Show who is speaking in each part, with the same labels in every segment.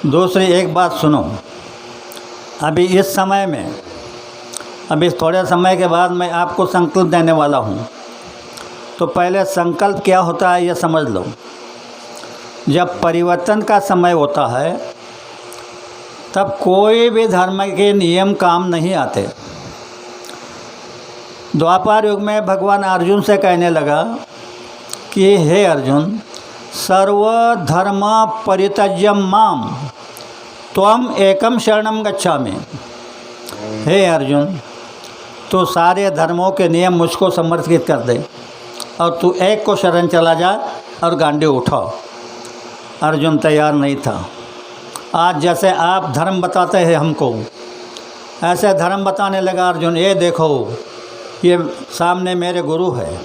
Speaker 1: दूसरी एक बात सुनो, अभी इस समय में, अभी थोड़े समय के बाद मैं आपको संकल्प देने वाला हूँ। तो पहले संकल्प क्या होता है ये समझ लो। जब परिवर्तन का समय होता है तब कोई भी धर्म के नियम काम नहीं आते। द्वापर युग में भगवान अर्जुन से कहने लगा कि हे अर्जुन, सर्वधर्म परित्यज्य माम त्वम एकम शरणम गच्छामि। हे अर्जुन, तू सारे धर्मों के नियम मुझको समर्पित कर दे और तू एक को शरण चला जा और गांडी उठाओ। अर्जुन तैयार नहीं था। आज जैसे आप धर्म बताते हैं हमको, ऐसे धर्म बताने लगा अर्जुन। ये देखो, ये सामने मेरे गुरु है,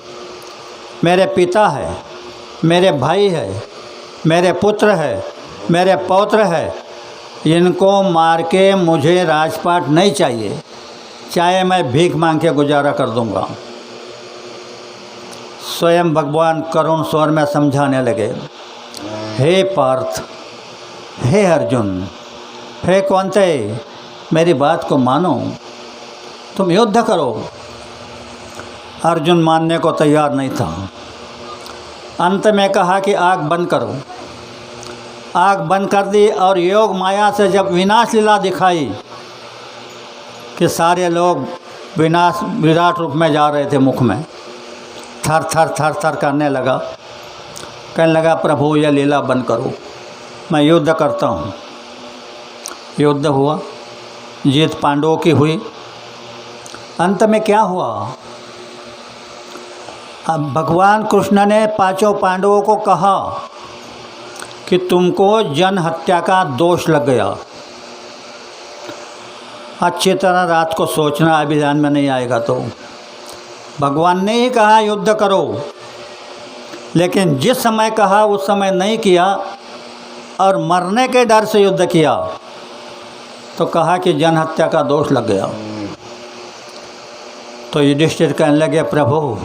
Speaker 1: मेरे पिता है, मेरे भाई है, मेरे पुत्र है, मेरे पौत्र है। इनको मार के मुझे राजपाट नहीं चाहिए, चाहे मैं भीख मांग के गुजारा कर दूंगा। स्वयं भगवान करुण स्वर में समझाने लगे, हे पार्थ, हे अर्जुन, हे कौन्ते, मेरी बात को मानो, तुम युद्ध करो। अर्जुन मानने को तैयार नहीं था। अंत में कहा कि आग बंद करो। आग बंद कर दी और योग माया से जब विनाश लीला दिखाई कि सारे लोग विनाश विराट रूप में जा रहे थे, मुख में थर थर थर थर करने लगा। कहने लगा, प्रभु यह लीला बंद करो, मैं युद्ध करता हूँ। युद्ध हुआ, जीत पांडवों की हुई। अंत में क्या हुआ? अब भगवान कृष्ण ने पांचों पांडवों को कहा कि तुमको जन हत्या का दोष लग गया। अच्छी तरह रात को सोचना, अभी ध्यान में नहीं आएगा तो। भगवान ने ही कहा युद्ध करो, लेकिन जिस समय कहा उस समय नहीं किया और मरने के डर से युद्ध किया, तो कहा कि जन हत्या का दोष लग गया। तो युधिष्ठिर कहने लगे, प्रभु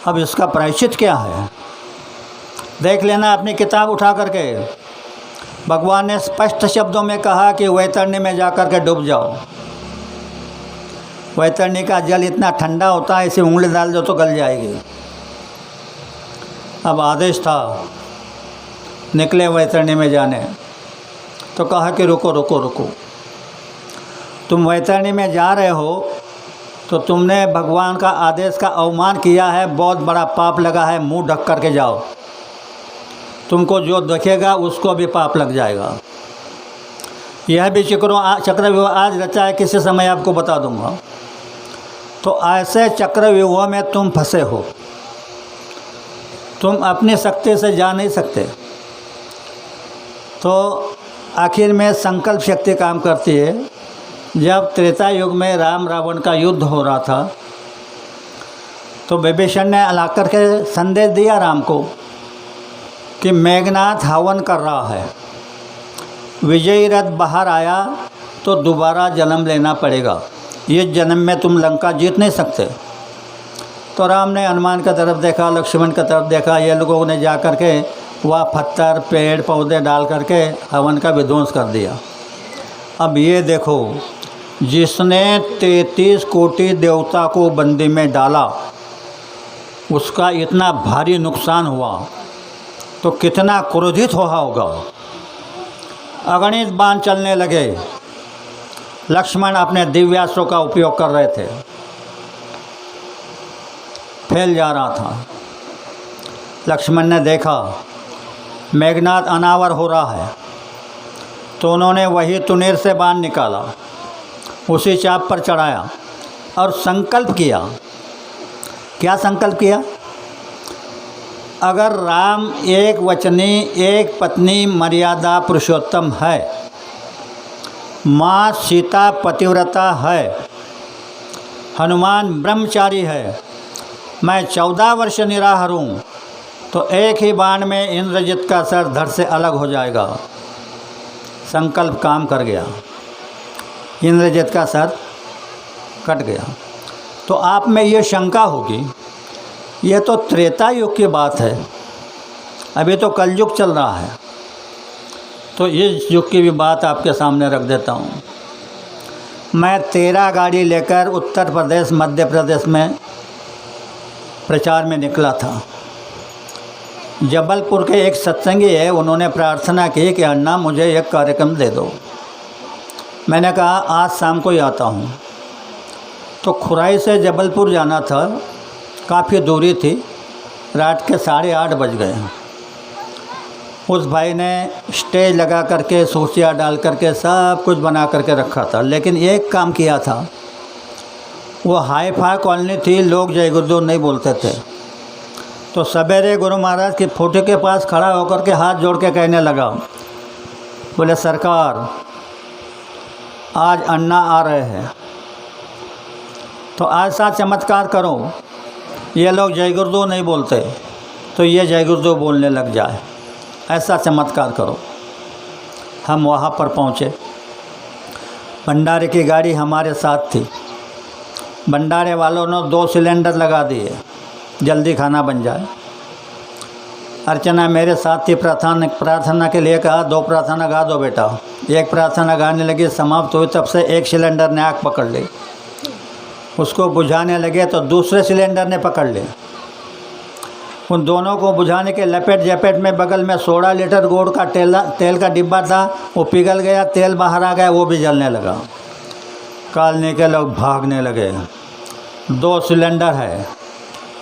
Speaker 1: अब इसका प्रायश्चित क्या है? देख लेना अपनी किताब उठा करके। भगवान ने स्पष्ट शब्दों में कहा कि वैतरणी में जा कर के डूब जाओ। वैतरणी का जल इतना ठंडा होता है, इसे उंगली डाल दो तो गल जाएगी। अब आदेश था, निकले वैतरणी में जाने। तो कहा कि रुको रुको रुको, तुम वैतरणी में जा रहे हो तो तुमने भगवान का आदेश का अवमान किया है, बहुत बड़ा पाप लगा है, मुंह ढक करके जाओ। तुमको जो देखेगा उसको भी पाप लग जाएगा। यह भी चक्रव्यूह आज रचा है, किसी समय आपको बता दूंगा। तो ऐसे चक्रव्यूह में तुम फंसे हो, तुम अपनी शक्ति से जा नहीं सकते। तो आखिर में संकल्प शक्ति काम करती है। जब त्रेता युग में राम रावण का युद्ध हो रहा था, तो विभीषण ने ला कर के संदेश दिया राम को कि मेघनाथ हवन कर रहा है, विजयी रथ बाहर आया तो दोबारा जन्म लेना पड़ेगा, ये जन्म में तुम लंका जीत नहीं सकते। तो राम ने हनुमान की तरफ देखा, लक्ष्मण की तरफ देखा। ये लोगों ने जा कर के वह पत्थर पेड़ पौधे डाल करके हवन का विध्वंस कर दिया। अब ये देखो, जिसने 33 कोटि देवता को बंदी में डाला, उसका इतना भारी नुकसान हुआ तो कितना क्रोधित हुआ होगा। अगणित बाण चलने लगे। लक्ष्मण अपने दिव्यास्त्रों का उपयोग कर रहे थे, फैल जा रहा था। लक्ष्मण ने देखा मेघनाथ अनावर हो रहा है, तो उन्होंने वही तुनीर से बाण निकाला, उसी चाप पर चढ़ाया और संकल्प किया। क्या संकल्प किया? अगर राम एक वचनी एक पत्नी मर्यादा पुरुषोत्तम है, माँ सीता पतिव्रता है, हनुमान ब्रह्मचारी है, मैं 14 वर्ष निराहार हूँ, तो एक ही बाण में इंद्रजित का सर धड़ से अलग हो जाएगा। संकल्प काम कर गया, इंद्रजित का सर कट गया। तो आप में ये शंका होगी, यह तो त्रेता युग की बात है, अभी तो कलयुग चल रहा है, तो इस युग की भी बात आपके सामने रख देता हूँ। मैं 13 गाड़ी लेकर उत्तर प्रदेश मध्य प्रदेश में प्रचार में निकला था। जबलपुर के एक सत्संगी है, उन्होंने प्रार्थना की कि अन्ना मुझे एक कार्यक्रम दे दो। मैंने कहा आज शाम को ही आता हूँ। तो खुराई से जबलपुर जाना था, काफ़ी दूरी थी, रात के 8:30 बज गए। उस भाई ने स्टेज लगा करके सूचियाँ डाल करके सब कुछ बना करके रखा था, लेकिन एक काम किया था, वो हाई फाई कॉलोनी थी, लोग जय गुरुदेव नहीं बोलते थे। तो सवेरे गुरु महाराज की फोटो के पास खड़ा होकर के हाथ जोड़ के कहने लगा, बोले सरकार आज अन्ना आ रहे हैं, तो ऐसा चमत्कार करो, ये लोग जय गुरुदेव नहीं बोलते तो ये जय गुरुदेव बोलने लग जाए, ऐसा चमत्कार करो। हम वहाँ पर पहुँचे। भंडारे की गाड़ी हमारे साथ थी। भंडारे वालों ने 2 सिलेंडर लगा दिए, जल्दी खाना बन जाए। अर्चना मेरे साथ थी, प्रार्थना के लिए कहा 2 प्रार्थना गा दो बेटा। एक प्रार्थना गाने लगी, समाप्त हुई, तब से एक सिलेंडर ने आग पकड़ ली। उसको बुझाने लगे तो दूसरे सिलेंडर ने पकड़ ली। उन दोनों को बुझाने के लपेट झपेट में बगल में 16 लीटर गुड़ का तेल का डिब्बा था, वो पिघल गया, तेल बाहर आ गया, वो भी जलने लगा। कॉलोनी के लोग भागने लगे। 2 सिलेंडर है,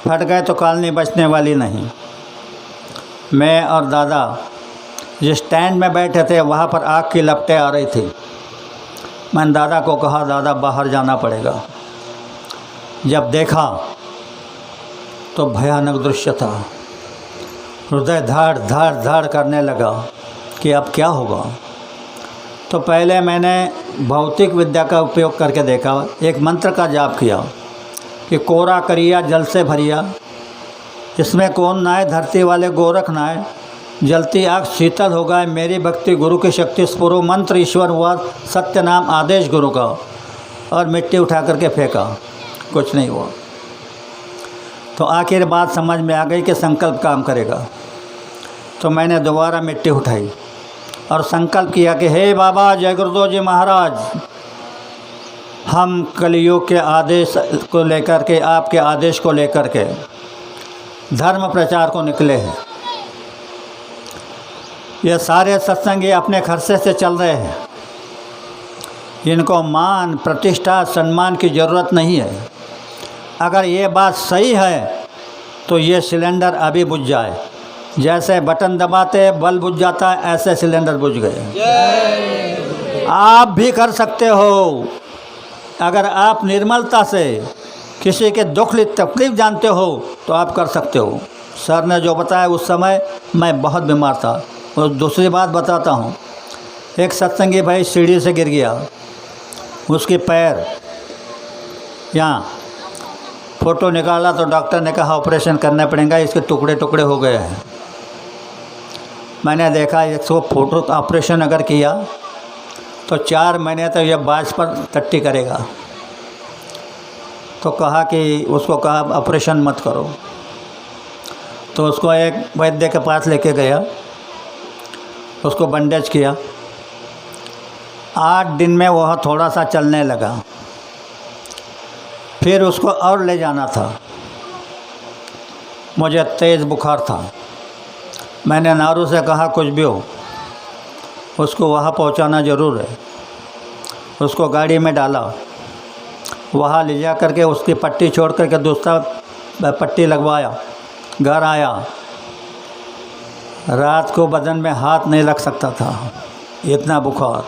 Speaker 1: फट गए तो कॉलोनी बचने वाली नहीं। मैं और दादा जिस स्टैंड में बैठे थे वहाँ पर आग की लपटें आ रही थी। मैंने दादा को कहा दादा बाहर जाना पड़ेगा। जब देखा तो भयानक दृश्य था। हृदय धड़ धड़ धड़ करने लगा कि अब क्या होगा। तो पहले मैंने भौतिक विद्या का उपयोग करके देखा, एक मंत्र का जाप किया कि कोरा करिया जल से भरिया, इसमें कौन नाय धरती वाले गोरख नाय, जलती आग शीतल हो गए, मेरी भक्ति गुरु की शक्ति स्फुरो, मंत्र ईश्वर हुआ, सत्य नाम आदेश गुरु का। और मिट्टी उठा करके फेंका, कुछ नहीं हुआ। तो आखिर बात समझ में आ गई कि संकल्प काम करेगा। तो मैंने दोबारा मिट्टी उठाई और संकल्प किया कि हे बाबा जय गुरुदेव जी महाराज, हम कलयुग के आदेश को लेकर के, आपके आदेश को लेकर के धर्म प्रचार को निकले हैं। ये सारे सत्संगी अपने खर्चे से चल रहे हैं, इनको मान प्रतिष्ठा सम्मान की ज़रूरत नहीं है। अगर ये बात सही है तो ये सिलेंडर अभी बुझ जाए, जैसे बटन दबाते बल्ब बुझ जाता है, ऐसे सिलेंडर बुझ गए। आप भी कर सकते हो। अगर आप निर्मलता से किसी के दुख तकलीफ जानते हो तो आप कर सकते हो। सर ने जो बताया, उस समय मैं बहुत बीमार था। और दूसरी बात बताता हूँ, एक सत्संगी भाई सीढ़ी से गिर गया, उसके पैर यहाँ फ़ोटो निकाला तो डॉक्टर ने कहा ऑपरेशन करना पड़ेगा, इसके टुकड़े टुकड़े हो गए हैं। मैंने देखा इसको फोटो ऑपरेशन अगर किया तो 4 महीने तक यह बाज पर टट्टी करेगा। तो कहा कि उसको कहा ऑपरेशन मत करो। तो उसको एक वैद्य के पास लेके गया, उसको बैंडेज किया। 8 दिन में वह थोड़ा सा चलने लगा। फिर उसको और ले जाना था। मुझे तेज़ बुखार था। मैंने नारू से कहा कुछ भी हो उसको वहाँ पहुँचाना ज़रूर है। उसको गाड़ी में डाला, वहाँ ले जा करके उसकी पट्टी छोड़ करके दूसरा पट्टी लगवाया। घर आया, रात को बदन में हाथ नहीं रख सकता था, इतना बुखार।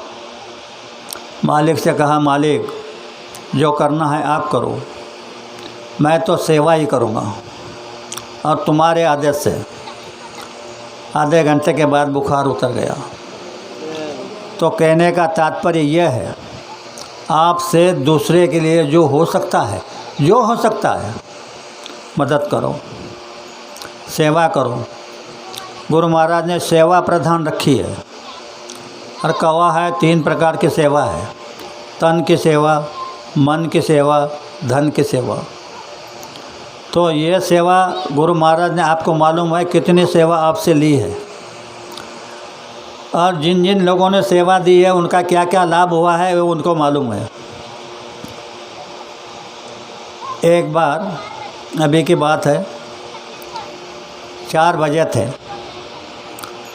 Speaker 1: मालिक से कहा मालिक जो करना है आप करो, मैं तो सेवा ही करूँगा। और तुम्हारे आदेश से आधे घंटे के बाद बुखार उतर गया। तो कहने का तात्पर्य यह है, आपसे दूसरे के लिए जो हो सकता है मदद करो, सेवा करो। गुरु महाराज ने सेवा प्रधान रखी है और कहा है 3 प्रकार की सेवा है, तन की सेवा, मन की सेवा, धन की सेवा। तो ये सेवा गुरु महाराज ने आपको मालूम है कितनी सेवा आपसे ली है, और जिन जिन लोगों ने सेवा दी है उनका क्या क्या लाभ हुआ है वो उनको मालूम है। एक बार अभी की बात है, 4 बजे थे,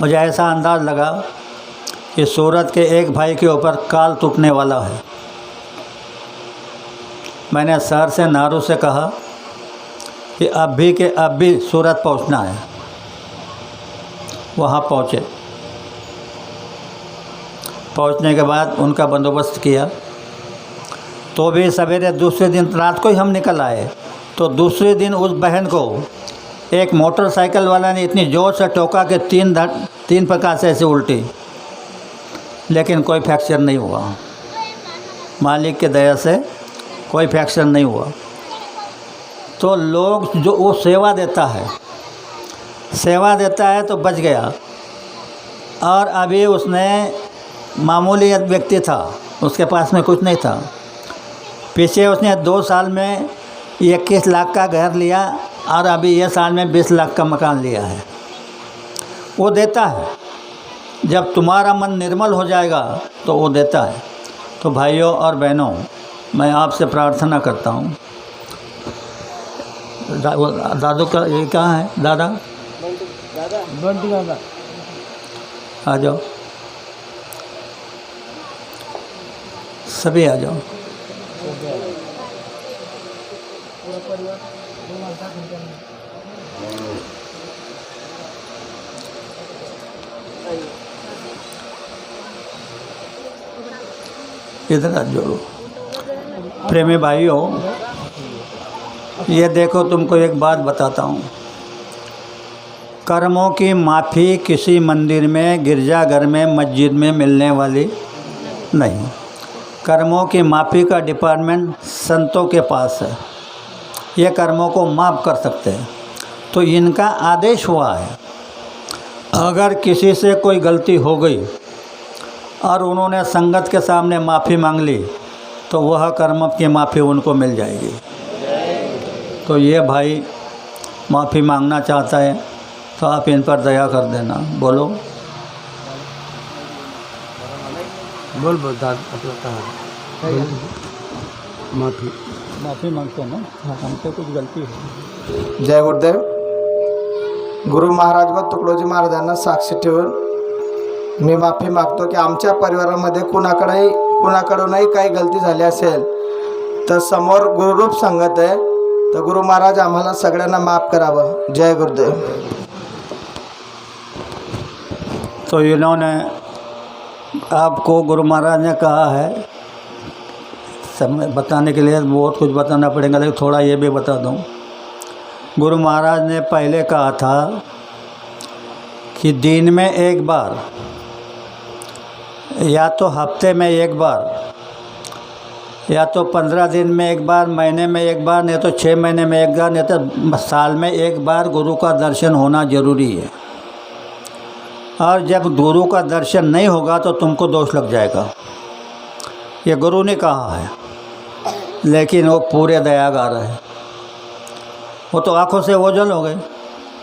Speaker 1: मुझे ऐसा अंदाज़ लगा कि सूरत के एक भाई के ऊपर काल टूटने वाला है। मैंने सर से नारू से कहा कि अब भी सूरत पहुंचना है। वहाँ पहुंचने के बाद उनका बंदोबस्त किया, तो भी सवेरे दूसरे दिन रात को ही हम निकल आए। तो दूसरे दिन उस बहन को एक मोटरसाइकिल वाला ने इतनी ज़ोर से टोका कि 3 प्रकार से ऐसे उल्टी, लेकिन कोई फ्रैक्चर नहीं हुआ। मालिक के दया से कोई फ्रैक्चर नहीं हुआ। तो लोग जो वो सेवा देता है तो बच गया। और अभी उसने मामूली व्यक्ति था, उसके पास में कुछ नहीं था। पीछे उसने 2 साल में 21 लाख का घर लिया और अभी ये साल में 20 लाख का मकान लिया है। वो देता है, जब तुम्हारा मन निर्मल हो जाएगा तो वो देता है। तो भाइयों और बहनों, मैं आपसे प्रार्थना करता हूँ, दादू का ये कहाँ है? दादा आ जाओ, सभी आ जाओ। इधर आ जोड़ो। प्रेमी भाइयों, ये देखो, तुमको एक बात बताता हूँ। कर्मों की माफ़ी किसी मंदिर में, गिरजाघर में, मस्जिद में मिलने वाली नहीं। कर्मों की माफ़ी का डिपार्टमेंट संतों के पास है। ये कर्मों को माफ़ कर सकते हैं। तो इनका आदेश हुआ है, अगर किसी से कोई गलती हो गई और उन्होंने संगत के सामने माफ़ी मांग ली तो वह कर्म की माफ़ी उनको मिल जाएगी। तो ये भाई माफ़ी मांगना चाहता है तो आप इन पर दया कर देना। बोलो माफ़ी मांगते हैं ना, हमसे कुछ गलती हो।
Speaker 2: जय गुरुदेव। गुरु महाराज व तुकडोजी महाराजांना साक्षी ठेवून मी माफी मागतो की आमच्या परिवारामध्ये कुणाकडूनही काही गलती झाली असेल तर समोर गुरुरूप संगत आहे, तर गुरु महाराज आम्हाला सगळ्यांना माफ करावं। जय गुरुदेव।
Speaker 1: तो इन्होंने आपको गुरु महाराज ने कहा है, समय बताने के लिए बहुत कुछ बताना पड़ेगा, लेकिन थोड़ा ये भी बता दूं। गुरु महाराज ने पहले कहा था कि दिन में एक बार, या तो हफ्ते में एक बार, या तो 15 दिन में एक बार, महीने में एक बार, नहीं तो 6 महीने में एक बार, नहीं तो साल में एक बार गुरु का दर्शन होना जरूरी है। और जब गुरु का दर्शन नहीं होगा तो तुमको दोष लग जाएगा। ये गुरु ने कहा है, लेकिन वो पूरे दयागार है। वो तो आँखों से ओझल हो गए,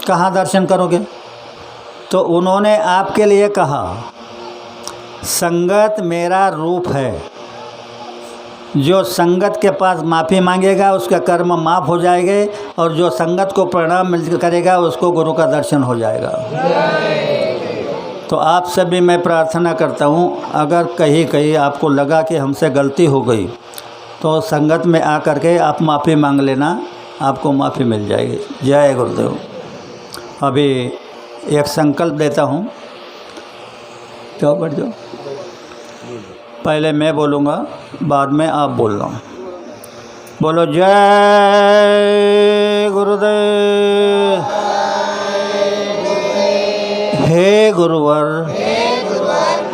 Speaker 1: कहाँ दर्शन करोगे? तो उन्होंने आपके लिए कहा, संगत मेरा रूप है। जो संगत के पास माफ़ी मांगेगा उसका कर्म माफ़ हो जाएंगे, और जो संगत को प्रणाम करेगा उसको गुरु का दर्शन हो जाएगा। तो आप से भी मैं प्रार्थना करता हूँ, अगर कहीं आपको लगा कि हमसे गलती हो गई तो संगत में आकर के आप माफ़ी मांग लेना, आपको माफ़ी मिल जाएगी। जय गुरुदेव। अभी एक संकल्प देता हूँ, तो बढ़ जाओ। पहले मैं बोलूँगा, बाद में आप बोलना। बोलो जय गुरुदेव। हे गुरुवर,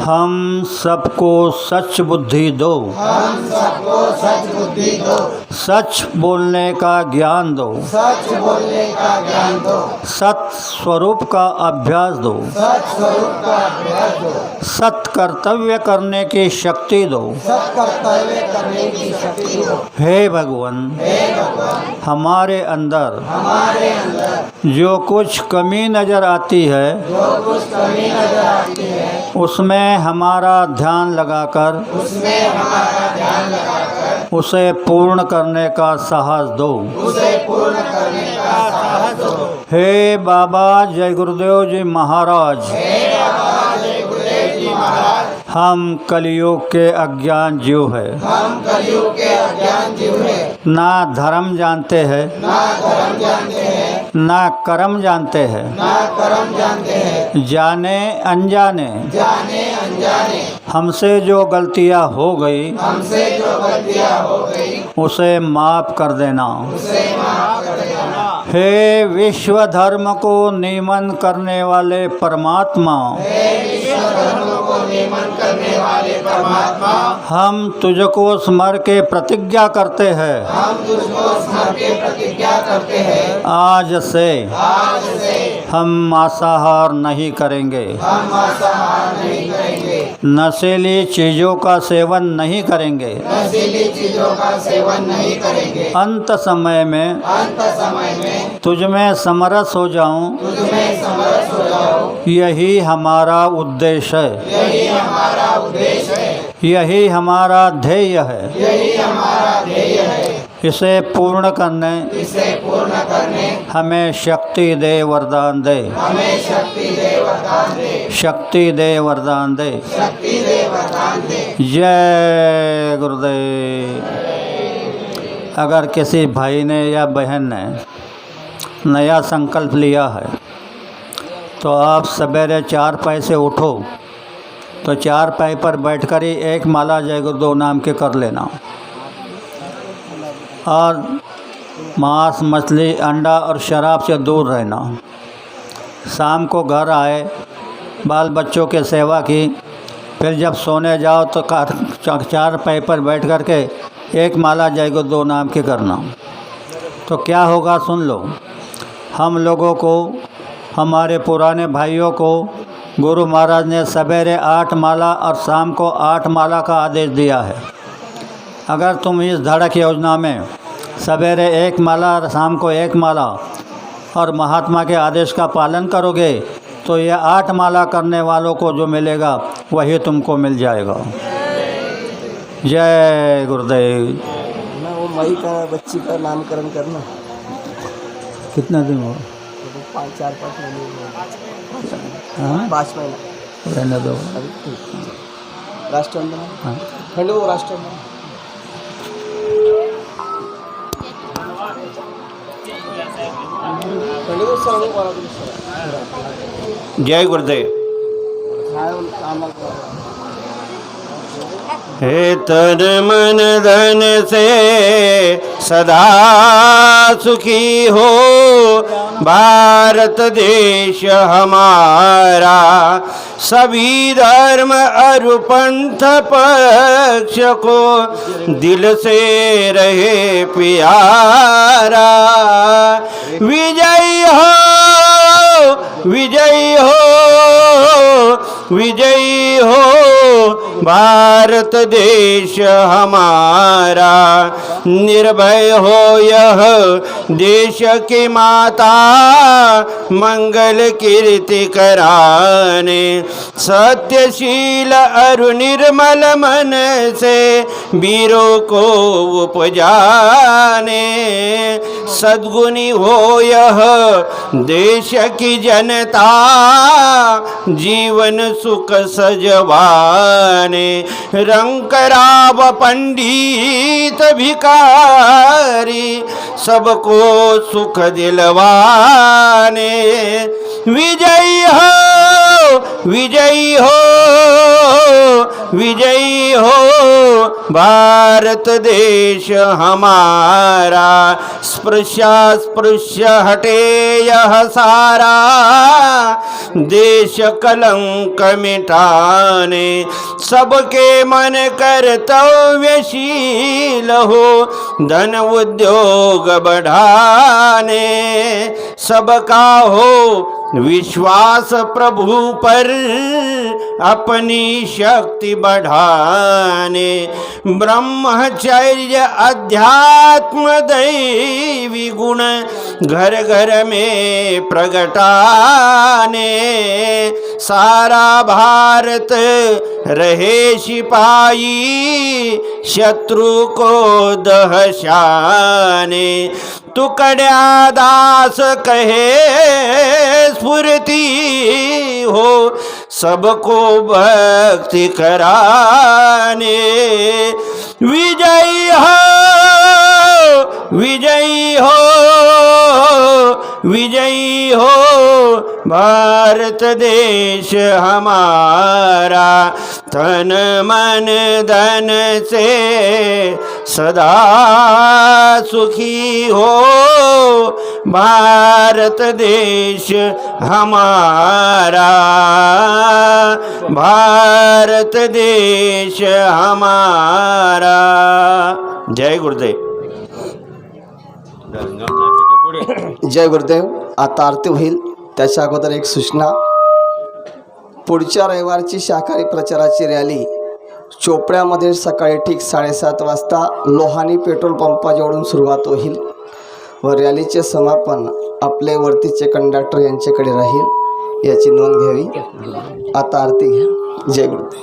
Speaker 1: हम सबको सच बुद्धि दो,
Speaker 2: हम सबको सच बुद्धि दो,
Speaker 1: सच बोलने का ज्ञान दो,
Speaker 2: सच बोलने का ज्ञान दो,
Speaker 1: सत स्वरूप का अभ्यास दो,
Speaker 2: सच स्वरूप का अभ्यास दो,
Speaker 1: सत कर्तव्य करने की शक्ति दो।
Speaker 2: सत कर्तव्य करने की शक्ति दो।
Speaker 1: हे भगवान,
Speaker 2: हे भगवान,
Speaker 1: हमारे अंदर
Speaker 2: हमारे अंदर
Speaker 1: जो कुछ कमी नजर आती है
Speaker 2: जो कुछ कमी नजर आती है
Speaker 1: उसमें हमारा ध्यान लगाकर
Speaker 2: उसमें हमारा ध्यान लगाकर
Speaker 1: उसे पूर्ण करने का साहस दो।
Speaker 2: उसे पूर्ण करने का साहस दो।
Speaker 1: हे बाबा जय गुरुदेव जी महाराज,
Speaker 2: हे बाबा जय गुरुदेव जी महाराज,
Speaker 1: हम कलयुग के अज्ञान जीव है,
Speaker 2: हम कलयुग के अज्ञान जीव है,
Speaker 1: ना धर्म जानते हैं,
Speaker 2: ना धर्म जानते हैं,
Speaker 1: ना कर्म जानते हैं,
Speaker 2: ना कर्म जानते हैं,
Speaker 1: जाने अनजाने
Speaker 2: जाने अनजाने
Speaker 1: हमसे जो गलतियां हो गई
Speaker 2: हमसे जो गलतियां हो गई
Speaker 1: उसे माफ कर देना।
Speaker 2: उसे माफ कर देना।
Speaker 1: हे विश्व धर्म को नियमन करने वाले परमात्मा,
Speaker 2: हे विश्व धर्म को नियमन करने वाले परमात्मा,
Speaker 1: हम तुझको स्मर के प्रतिज्ञा करते हैं,
Speaker 2: हम तुझको स्मर के प्रतिज्ञा करते हैं,
Speaker 1: आज से
Speaker 2: आज से
Speaker 1: हम मांसाहार नहीं करेंगे,
Speaker 2: हम मांसाहार नहीं करेंगे,
Speaker 1: नशीली चीज़ों का सेवन नहीं करेंगे,
Speaker 2: नशीली चीजों का सेवन नहीं करेंगे,
Speaker 1: अंत समय में
Speaker 2: अंत समय में
Speaker 1: तुझ में समरस हो जाऊं,
Speaker 2: तुझमें समरस हो जाओ।
Speaker 1: यही हमारा उद्देश्य है,
Speaker 2: यही हमारा उद्देश्य है,
Speaker 1: यही हमारा ध्येय है।
Speaker 2: यही हमारा ध्येय है।
Speaker 1: इसे पूर्ण करने
Speaker 2: इसे पूर्ण करने
Speaker 1: हमें शक्ति दे, वरदान दे,
Speaker 2: हमें शक्ति दे, वरदान दे,
Speaker 1: शक्ति दे, वरदान दे।
Speaker 2: शक्ति दे, वरदान दे।
Speaker 1: जय गुरुदेव। अगर किसी भाई ने या बहन ने नया संकल्प लिया है तो आप सवेरे 4 पैसे उठो तो 4 पाई पर बैठकर ही एक माला जय गुरुदेव नाम के कर लेना, और मांस मछली अंडा और शराब से दूर रहना। शाम को घर आए, बाल बच्चों के सेवा की, फिर जब सोने जाओ तो 4 पाई पर बैठ कर के एक माला जय गुरुदेव नाम के करना। तो क्या होगा सुन लो। हम लोगों को, हमारे पुराने भाइयों को गुरु महाराज ने सवेरे 8 माला और शाम को 8 माला का आदेश दिया है। अगर तुम इस धड़क योजना में सवेरे 1 माला और शाम को 1 माला और महात्मा के आदेश का पालन करोगे तो ये 8 माला करने वालों को जो मिलेगा वही तुमको मिल जाएगा। जय गुरुदेव।
Speaker 2: ना वो मई का बच्ची का नामकरण करना।
Speaker 1: कितना दिन हो?
Speaker 2: 4-5 महीने।
Speaker 1: हाँ,
Speaker 2: 5 महीना
Speaker 1: रहने दो।
Speaker 2: राष्ट्रवंदना।
Speaker 1: हाँ,
Speaker 2: खंडू राष्ट्रवंदना। खंडू सर्व
Speaker 1: जय गुरुदेव। हे तन मन धन से सदा सुखी हो भारत देश हमारा, सभी धर्म और पंथ पक्ष को दिल से रहे प्यारा। विजयी हो, विजयी हो, विजयी हो भारत देश हमारा। निर्भय हो यह देश की माता, मंगल कीर्ति कराने। सत्यशील और निर्मल मन से वीरों को उपजाने। सद्गुणी हो यह देश की जनता, जीवन सुख सजवाने। रंकराव पंडित भिखारी, सबको सुख दिलवाने। विजयी हो, विजयी हो,
Speaker 3: विजयी हो भारत देश हमारा। स्पृश्य हटे यह सारा, देश कलंक मिटाने। सबके मन कर्तव्यशील हो, धन उद्योग बढ़ाने। सबका हो विश्वास प्रभु पर, अपनी शक्ति बढ़ाने। ब्रह्मचर्य अध्यात्म दैवी गुण, घर घर में प्रगटाने। सारा भारत रहे सिपाही, शत्रु को दहशाने। तुकड़िया दास कहे स्फूर्ति हो, सबको भक्ति कराने। विजयी हो, विजयी हो, विजयी हो भारत देश हमारा। तन मन धन से सदा सुखी हो, भारत देश हमारा। भारत देश हमारा। जय गुरुदेव।
Speaker 2: जय गुरुदेव। आता आरती होईल त्याच्या अगोदर एक सूचना। पुढच्या रविवारची शाकाहारी प्रचाराची रॅली चोपड्यामध्ये सकाळी ठीक 7:30 वाजता लोहानी पेट्रोल पंपाजवळून सुरुवात होईल व रॅलीचे समापन आपले वर्तीचे कंडक्टर यांच्याकडे राहील, याची नोंद घ्यावी। आता आरती घ्या। जय गुरुदेव।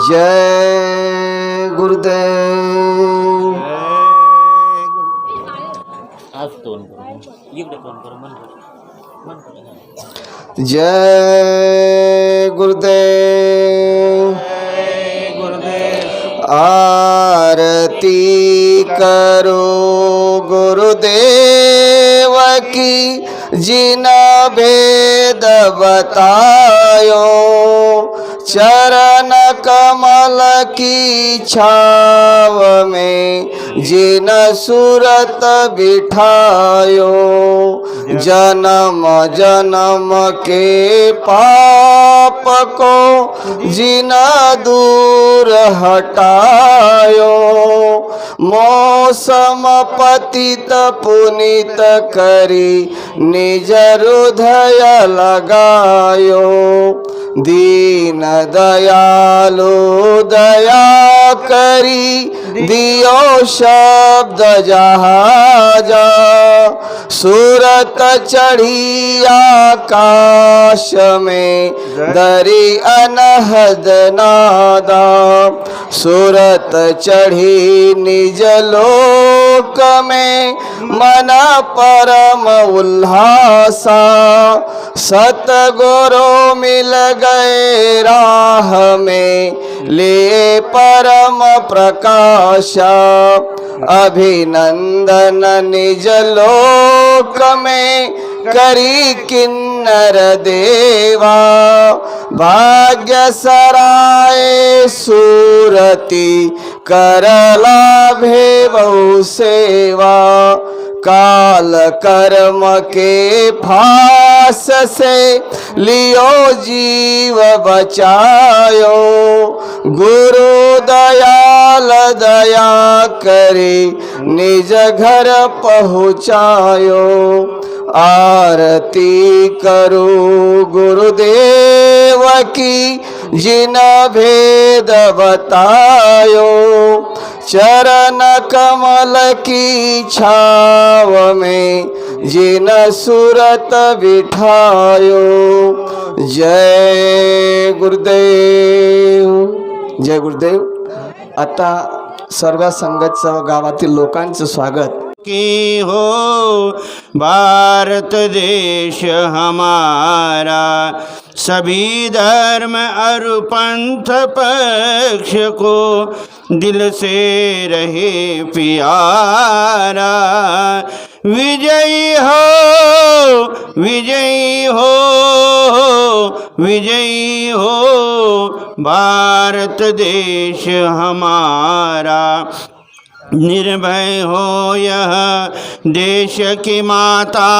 Speaker 2: जय गुरुदेव। जय गुरुदेव। आरती करो गुरुदेव की, जिन भेद बतायो। चरण कमल की छाव में जिन सूरत बिठायो। जन्म जन्म के पाप को जिन दूर हटायो। मौसम पतित पुनीत करी निज हृदय लगायो। दीन दयालु दया करी दियो शब्द जहाजा। सूरत चढ़ी आकाश में दरी अनहद नादा। सूरत चढ़ी निज लोक में मन परम उल्लासा। सतगुरु मिल गए राह में ले परम प्रकाशा। अभिनंदन निज लोक में करी किन्नर देवा। भाग्य सराय सूरती करला भेवौ सेवा। काल कर्म के फास से लियो जीव बचायो। गुरु दयाल दया करे निज घर पहुँचायो। आरती करो गुरुदेव की, जिन भेद बतायो। चरण कमल की छाव में जिन सूरत बिठायो। जय गुरुदेव। जय गुरुदेव। आता सर्व संगतचं गावातील लोकांचं स्वागत।
Speaker 3: की हो भारत देश हमारा। सभी धर्म और पंथ पक्ष को दिल से रहे प्यारा। विजयी हो, विजयी हो, विजयी हो भारत देश हमारा। निर्भय हो यह देश की माता,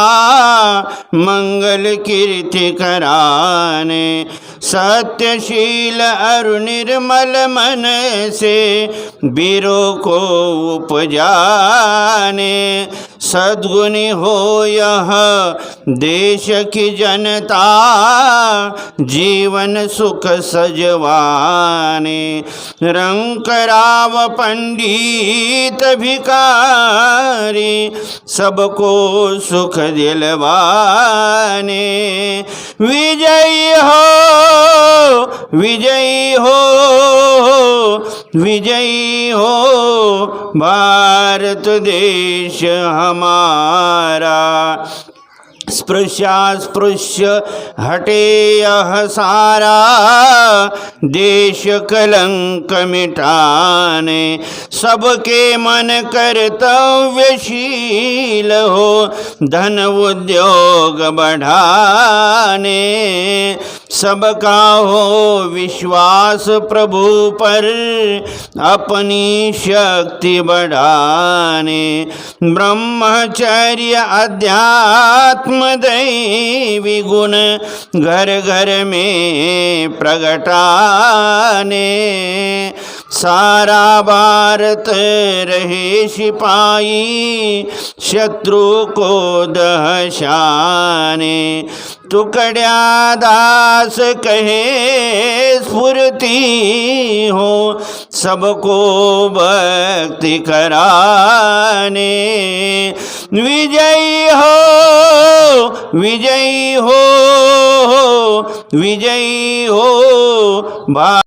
Speaker 3: मंगल कीर्ति कराने। सत्यशील और निर्मल मन से वीरों को उपजाने। सद्गुणी हो यह देश की जनता, जीवन सुख सजवाने। रंकराव पंडित भिखारी, सबको सुख दिलवाने। विजयी हो, विजयी हो, विजयी हो भारत देश हमारा। स्पृश्यास्पृश्य हटे यह सारा, देश कलंक मिटाने। सबके मन कर्तव्यशील हो, धन उद्योग बढ़ाने। सबका हो विश्वास प्रभु पर, अपनी शक्ति बढ़ाने। ब्रह्मचर्य अध्यात्म दैवी गुण घर घर में प्रगटाने। सारा भारत रहे सिपाही, शत्रु को दहशाने। टुकड़िया दास कहे स्फूर्ति हो, सबको भक्ति कराने। विजयी हो, विजयी हो, विजयी हो।